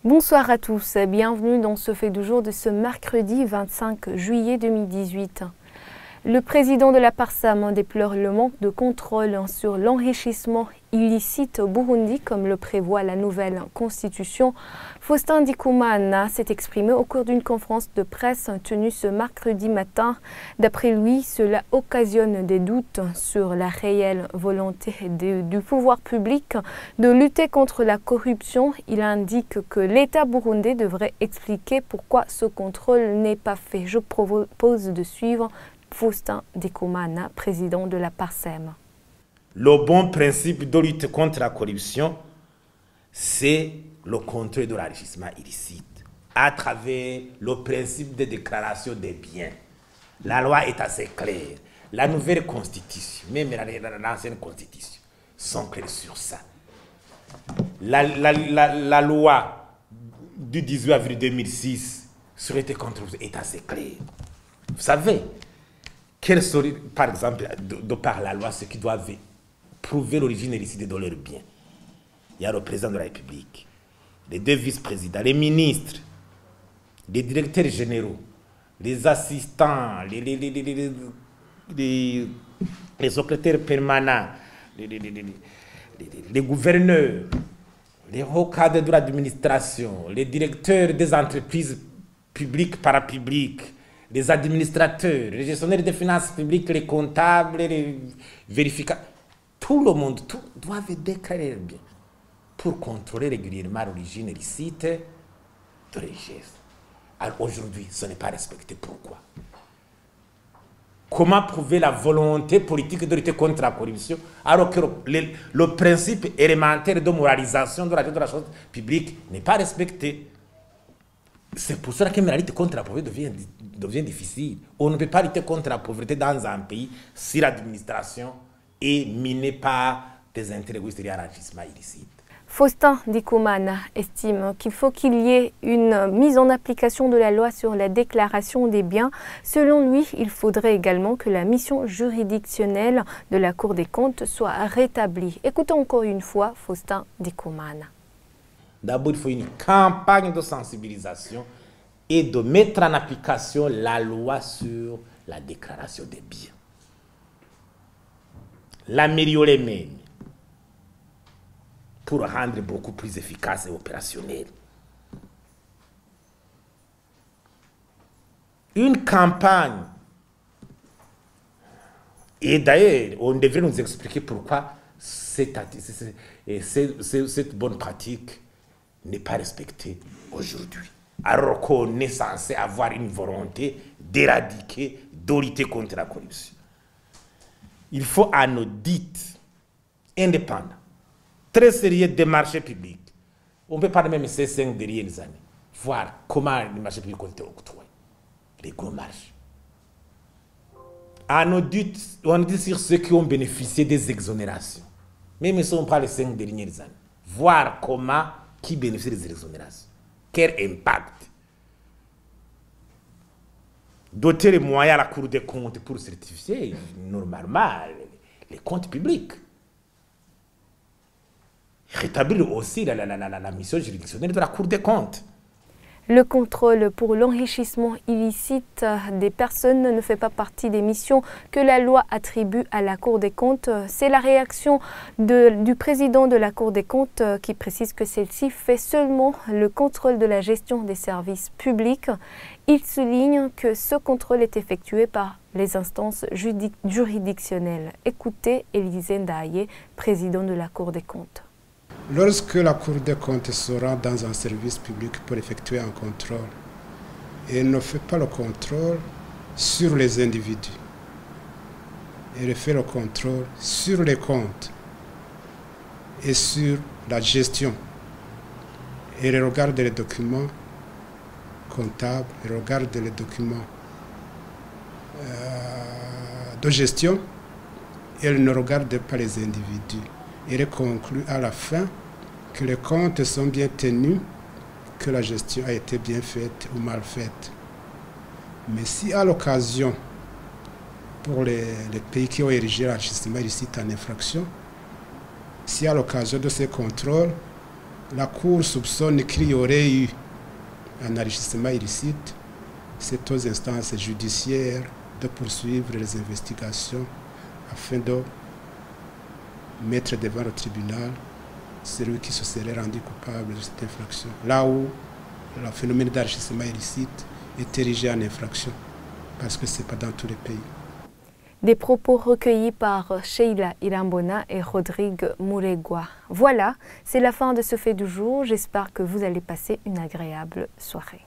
Bonsoir à tous, bienvenue dans ce fait du jour de ce mercredi 25 juillet 2018. Le président de la PARSAM déplore le manque de contrôle sur l'enrichissement illicite au Burundi, comme le prévoit la nouvelle constitution. Faustin Ndikumana s'est exprimé au cours d'une conférence de presse tenue ce mercredi matin. D'après lui, cela occasionne des doutes sur la réelle volonté du pouvoir public de lutter contre la corruption. Il indique que l'État burundais devrait expliquer pourquoi ce contrôle n'est pas fait. Je propose de suivre Faustin Ndikumana, président de la PARSEM. Le bon principe de lutte contre la corruption, c'est le contrôle de l'enrichissement illicite à travers le principe de déclaration des biens. La loi est assez claire. La nouvelle constitution, même l'ancienne constitution, sont clairs sur ça. La loi du 18 avril 2006 sur l'été contre est assez claire. Vous savez, quels sont, par exemple, de par la loi, ceux qui doivent prouver l'origine illicite de leurs biens? Il y a le président de la République, les deux vice-présidents, les ministres, les directeurs généraux, les assistants, les secrétaires permanents, les gouverneurs, les hauts cadres de l'administration, les directeurs des entreprises publiques, parapubliques, les administrateurs, les gestionnaires des finances publiques, les comptables, les vérificateurs, tout le monde doit déclarer bien pour contrôler régulièrement l'origine illicite de richesse. Alors aujourd'hui, ce n'est pas respecté. Pourquoi? Comment prouver la volonté politique de lutter contre la corruption alors que le principe élémentaire de moralisation de la chose publique n'est pas respecté? C'est pour cela que la lutte contre la pauvreté devient difficile. On ne peut pas lutter contre la pauvreté dans un pays si l'administration est minée par des intérêts égoïstes liés à l'enrichissement illicite. Faustin Ndikumana estime qu'il faut qu'il y ait une mise en application de la loi sur la déclaration des biens. Selon lui, il faudrait également que la mission juridictionnelle de la Cour des comptes soit rétablie. Écoutons encore une fois Faustin Ndikumana. D'abord, il faut une campagne de sensibilisation et de mettre en application la loi sur la déclaration des biens. L'améliorer même pour rendre beaucoup plus efficace et opérationnel. Une campagne, et d'ailleurs, on devrait nous expliquer pourquoi cette bonne pratique n'est pas respectée aujourd'hui. Alors qu'on est censé avoir une volonté d'éradiquer, de lutter contre la corruption. Il faut un audit indépendant, très sérieux des marchés publics. On peut parler même ces 5 dernières années, voir comment les marchés publics ont été octroyés, les gros marchés. Un audit sur ceux qui ont bénéficié des exonérations, même si on parle des 5 dernières années, voir comment, qui bénéficie des exonérations, quel impact. Doter les moyens à la Cour des comptes pour certifier normalement les comptes publics. Rétablir aussi la mission juridictionnelle de la Cour des comptes. Le contrôle pour l'enrichissement illicite des personnes ne fait pas partie des missions que la loi attribue à la Cour des comptes. C'est la réaction du président de la Cour des comptes qui précise que celle-ci fait seulement le contrôle de la gestion des services publics. Il souligne que ce contrôle est effectué par les instances juridictionnelles. Écoutez Élisée Ndaye, président de la Cour des comptes. Lorsque la Cour des comptes sera dans un service public pour effectuer un contrôle, elle ne fait pas le contrôle sur les individus. Elle fait le contrôle sur les comptes et sur la gestion. Elle regarde les documents comptables, elle regarde les documents de gestion. Elle ne regarde pas les individus. Il conclut à la fin que les comptes sont bien tenus, que la gestion a été bien faite ou mal faite. Mais si à l'occasion, pour les pays qui ont érigé l'enrichissement illicite en infraction, si à l'occasion de ces contrôles, La Cour soupçonne qu'il y aurait eu un enrichissement illicite. C'est aux instances judiciaires de poursuivre les investigations afin de mettre devant le tribunal celui qui se serait rendu coupable de cette infraction. Là où le phénomène d'enrichissement illicite est érigé en infraction, parce que ce n'est pas dans tous les pays. Des propos recueillis par Sheila Irambona et Rodrigue Mouregua. Voilà, c'est la fin de ce fait du jour. J'espère que vous allez passer une agréable soirée.